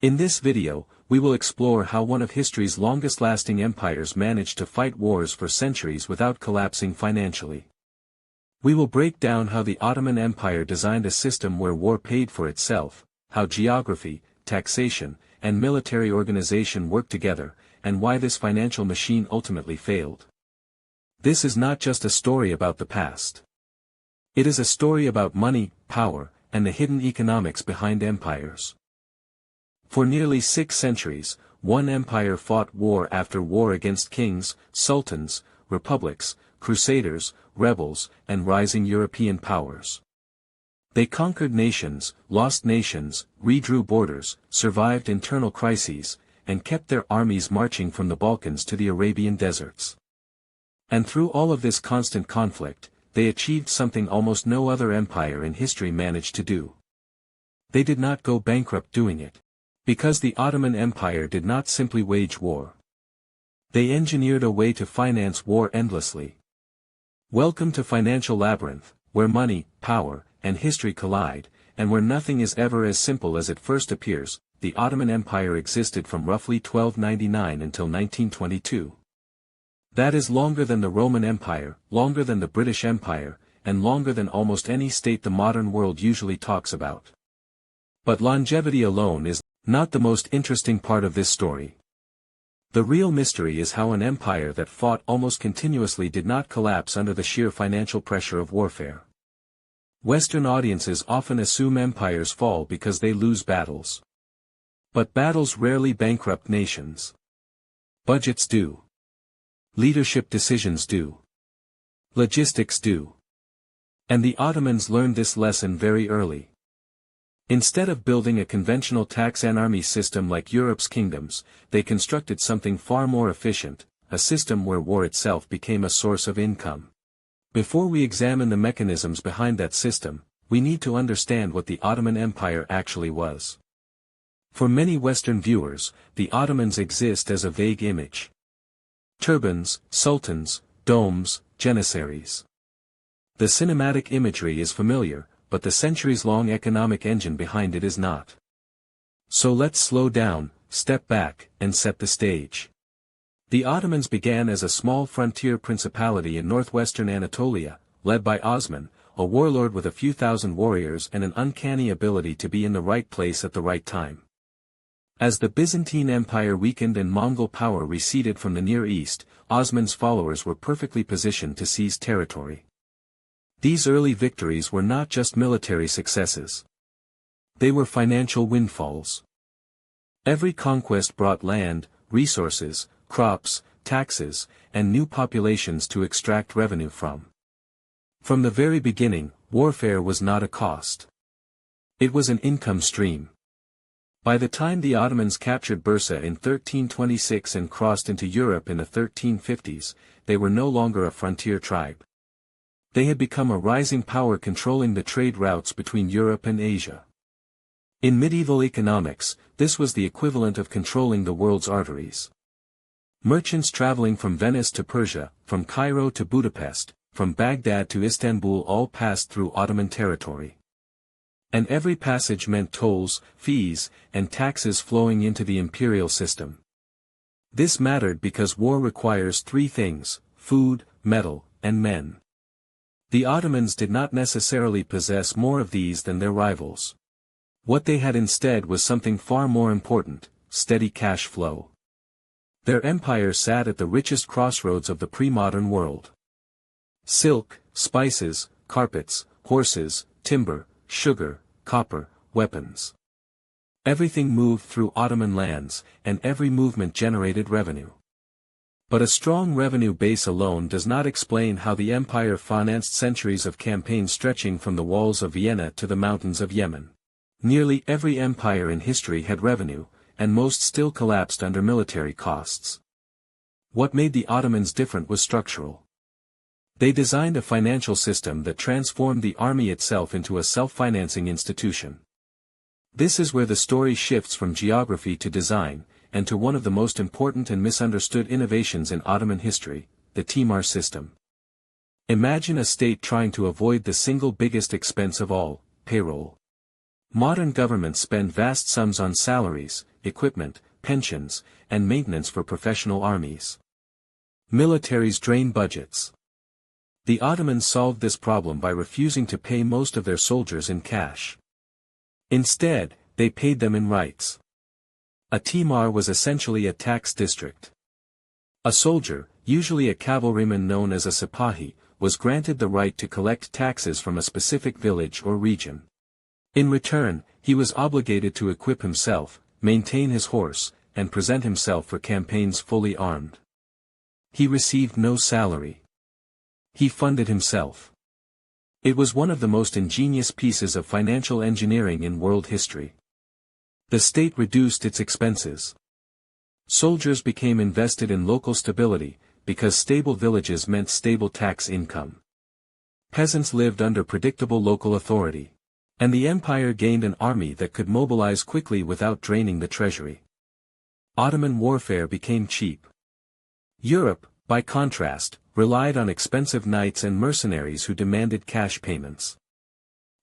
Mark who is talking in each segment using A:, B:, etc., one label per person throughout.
A: In this video, we will explore how one of history's longest-lasting empires managed to fight wars for centuries without collapsing financially. We will break down how the Ottoman Empire designed a system where war paid for itself, how geography, taxation, and military organization worked together, and why this financial machine ultimately failed. This is not just a story about the past. It is a story about money, power, and the hidden economics behind empires. For nearly 6 centuries, one empire fought war after war against kings, sultans, republics, crusaders, rebels, and rising European powers. They conquered nations, lost nations, redrew borders, survived internal crises, and kept their armies marching from the Balkans to the Arabian deserts. And through all of this constant conflict, they achieved something almost no other empire in history managed to do. They did not go bankrupt doing it. Because the Ottoman Empire did not simply wage war. They engineered a way to finance war endlessly. Welcome to Financial Labyrinth, where money, power, and history collide, and where nothing is ever as simple as it first appears. The Ottoman Empire existed from roughly 1299 until 1922. That is longer than the Roman Empire, longer than the British Empire, and longer than almost any state the modern world usually talks about. But longevity alone is not the most interesting part of this story. The real mystery is how an empire that fought almost continuously did not collapse under the sheer financial pressure of warfare. Western audiences often assume empires fall because they lose battles. But battles rarely bankrupt nations. Budgets do. Leadership decisions do. Logistics do. And the Ottomans learned this lesson very early. Instead of building a conventional tax and army system like Europe's kingdoms, they constructed something far more efficient, a system where war itself became a source of income. Before we examine the mechanisms behind that system, we need to understand what the Ottoman Empire actually was. For many Western viewers, the Ottomans exist as a vague image. Turbans, sultans, domes, janissaries. The cinematic imagery is familiar, but the centuries-long economic engine behind it is not. So let's slow down, step back, and set the stage. The Ottomans began as a small frontier principality in northwestern Anatolia, led by Osman, a warlord with a few thousand warriors and an uncanny ability to be in the right place at the right time. As the Byzantine Empire weakened and Mongol power receded from the Near East, Osman's followers were perfectly positioned to seize territory. These early victories were not just military successes. They were financial windfalls. Every conquest brought land, resources, crops, taxes, and new populations to extract revenue from. From the very beginning, warfare was not a cost. It was an income stream. By the time the Ottomans captured Bursa in 1326 and crossed into Europe in the 1350s, they were no longer a frontier tribe. They had become a rising power controlling the trade routes between Europe and Asia. In medieval economics, this was the equivalent of controlling the world's arteries. Merchants traveling from Venice to Persia, from Cairo to Budapest, from Baghdad to Istanbul all passed through Ottoman territory. And every passage meant tolls, fees, and taxes flowing into the imperial system. This mattered because war requires 3 things: food, metal, and men. The Ottomans did not necessarily possess more of these than their rivals. What they had instead was something far more important: steady cash flow. Their empire sat at the richest crossroads of the pre-modern world. Silk, spices, carpets, horses, timber, sugar, copper, weapons. Everything moved through Ottoman lands, and every movement generated revenue. But a strong revenue base alone does not explain how the empire financed centuries of campaigns stretching from the walls of Vienna to the mountains of Yemen. Nearly every empire in history had revenue, and most still collapsed under military costs. What made the Ottomans different was structural. They designed a financial system that transformed the army itself into a self-financing institution. This is where the story shifts from geography to design, and to one of the most important and misunderstood innovations in Ottoman history, the timar system. Imagine a state trying to avoid the single biggest expense of all, payroll. Modern governments spend vast sums on salaries, equipment, pensions, and maintenance for professional armies. Militaries drain budgets. The Ottomans solved this problem by refusing to pay most of their soldiers in cash. Instead, they paid them in rights. A timar was essentially a tax district. A soldier, usually a cavalryman known as a sipahi, was granted the right to collect taxes from a specific village or region. In return, he was obligated to equip himself, maintain his horse, and present himself for campaigns fully armed. He received no salary. He funded himself. It was one of the most ingenious pieces of financial engineering in world history. The state reduced its expenses. Soldiers became invested in local stability, because stable villages meant stable tax income. Peasants lived under predictable local authority. And the empire gained an army that could mobilize quickly without draining the treasury. Ottoman warfare became cheap. Europe, by contrast, relied on expensive knights and mercenaries who demanded cash payments.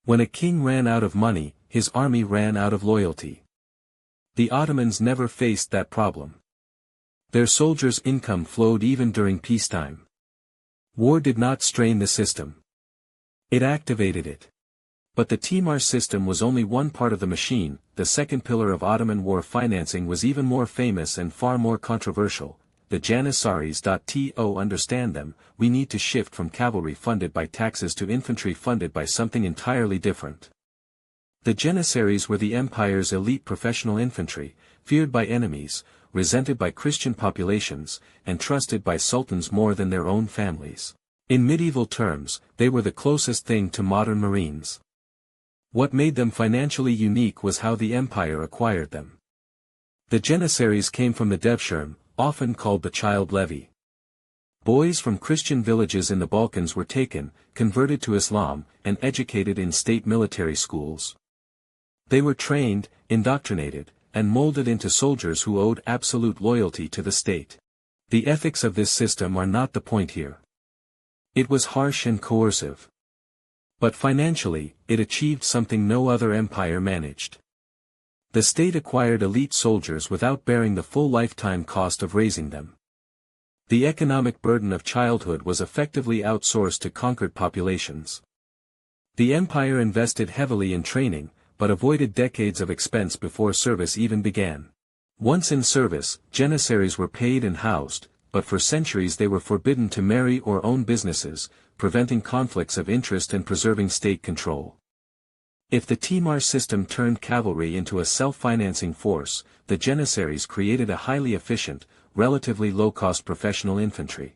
A: When a king ran out of money, his army ran out of loyalty. The Ottomans never faced that problem. Their soldiers' income flowed even during peacetime. War did not strain the system. It activated it. But the timar system was only one part of the machine. The second pillar of Ottoman war financing was even more famous and far more controversial. The Janissaries. To understand them, we need to shift from cavalry funded by taxes to infantry funded by something entirely different. The Janissaries were the empire's elite professional infantry, feared by enemies, resented by Christian populations, and trusted by sultans more than their own families. In medieval terms, they were the closest thing to modern marines. What made them financially unique was how the empire acquired them. The Janissaries came from the devshirme, often called the child levy. Boys from Christian villages in the Balkans were taken, converted to Islam, and educated in state military schools. They were trained, indoctrinated, and molded into soldiers who owed absolute loyalty to the state. The ethics of this system are not the point here. It was harsh and coercive. But financially, it achieved something no other empire managed. The state acquired elite soldiers without bearing the full lifetime cost of raising them. The economic burden of childhood was effectively outsourced to conquered populations. The empire invested heavily in training, but avoided decades of expense before service even began. Once in service, Janissaries were paid and housed, but for centuries they were forbidden to marry or own businesses, preventing conflicts of interest and preserving state control. If the timar system turned cavalry into a self-financing force, the Janissaries created a highly efficient, relatively low-cost professional infantry.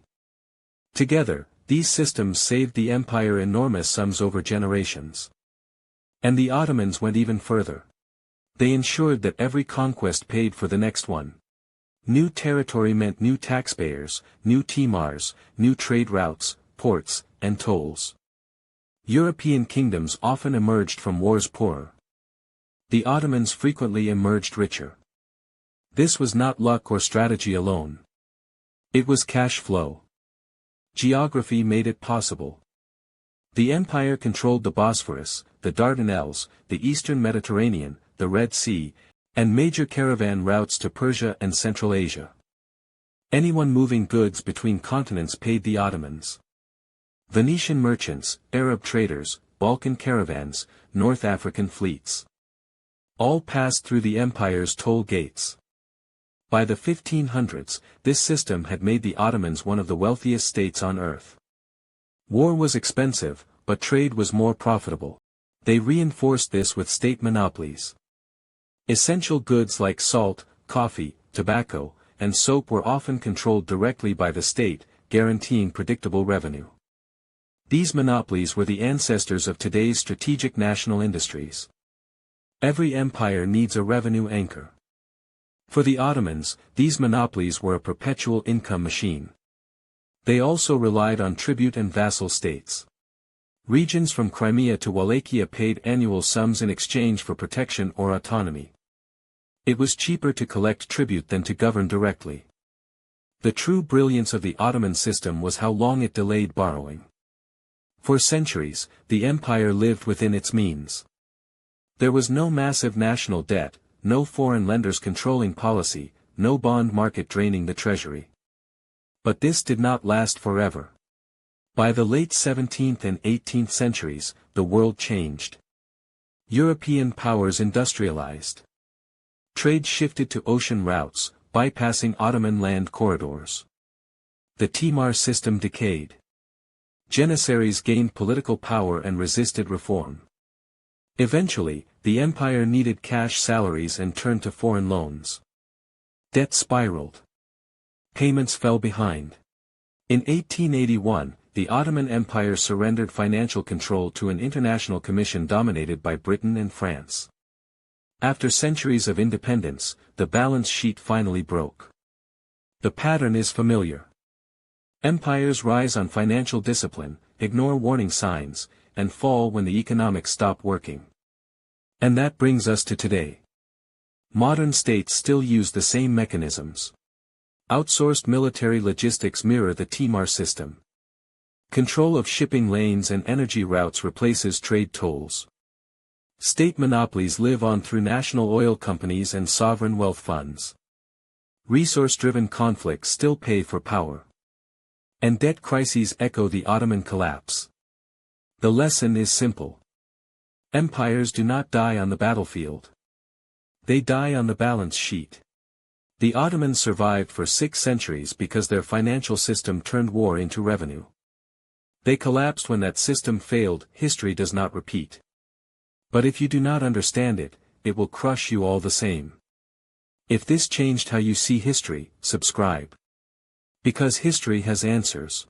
A: Together, these systems saved the empire enormous sums over generations. And the Ottomans went even further. They ensured that every conquest paid for the next one. New territory meant new taxpayers, new timars, new trade routes, ports, and tolls. European kingdoms often emerged from wars poorer. The Ottomans frequently emerged richer. This was not luck or strategy alone. It was cash flow. Geography made it possible. The empire controlled the Bosphorus, the Dardanelles, the eastern Mediterranean, the Red Sea, and major caravan routes to Persia and Central Asia. Anyone moving goods between continents paid the Ottomans. Venetian merchants, Arab traders, Balkan caravans, North African fleets. All passed through the empire's toll gates. By the 1500s, this system had made the Ottomans one of the wealthiest states on earth. War was expensive, but trade was more profitable. They reinforced this with state monopolies. Essential goods like salt, coffee, tobacco, and soap were often controlled directly by the state, guaranteeing predictable revenue. These monopolies were the ancestors of today's strategic national industries. Every empire needs a revenue anchor. For the Ottomans, these monopolies were a perpetual income machine. They also relied on tribute and vassal states. Regions from Crimea to Wallachia paid annual sums in exchange for protection or autonomy. It was cheaper to collect tribute than to govern directly. The true brilliance of the Ottoman system was how long it delayed borrowing. For centuries, the empire lived within its means. There was no massive national debt, no foreign lenders controlling policy, no bond market draining the treasury. But this did not last forever. By the late 17th and 18th centuries, the world changed. European powers industrialized. Trade shifted to ocean routes, bypassing Ottoman land corridors. The timar system decayed. Janissaries gained political power and resisted reform. Eventually, the empire needed cash salaries and turned to foreign loans. Debt spiraled. Payments fell behind. In 1881, the Ottoman Empire surrendered financial control to an international commission dominated by Britain and France. After centuries of independence, the balance sheet finally broke. The pattern is familiar. Empires rise on financial discipline, ignore warning signs, and fall when the economics stop working. And that brings us to today. Modern states still use the same mechanisms. Outsourced military logistics mirror the timar system. Control of shipping lanes and energy routes replaces trade tolls. State monopolies live on through national oil companies and sovereign wealth funds. Resource-driven conflicts still pay for power. And debt crises echo the Ottoman collapse. The lesson is simple. Empires do not die on the battlefield. They die on the balance sheet. The Ottomans survived for 6 centuries because their financial system turned war into revenue. They collapsed when that system failed. History does not repeat. But if you do not understand it, it will crush you all the same. If this changed how you see history, subscribe. Because history has answers.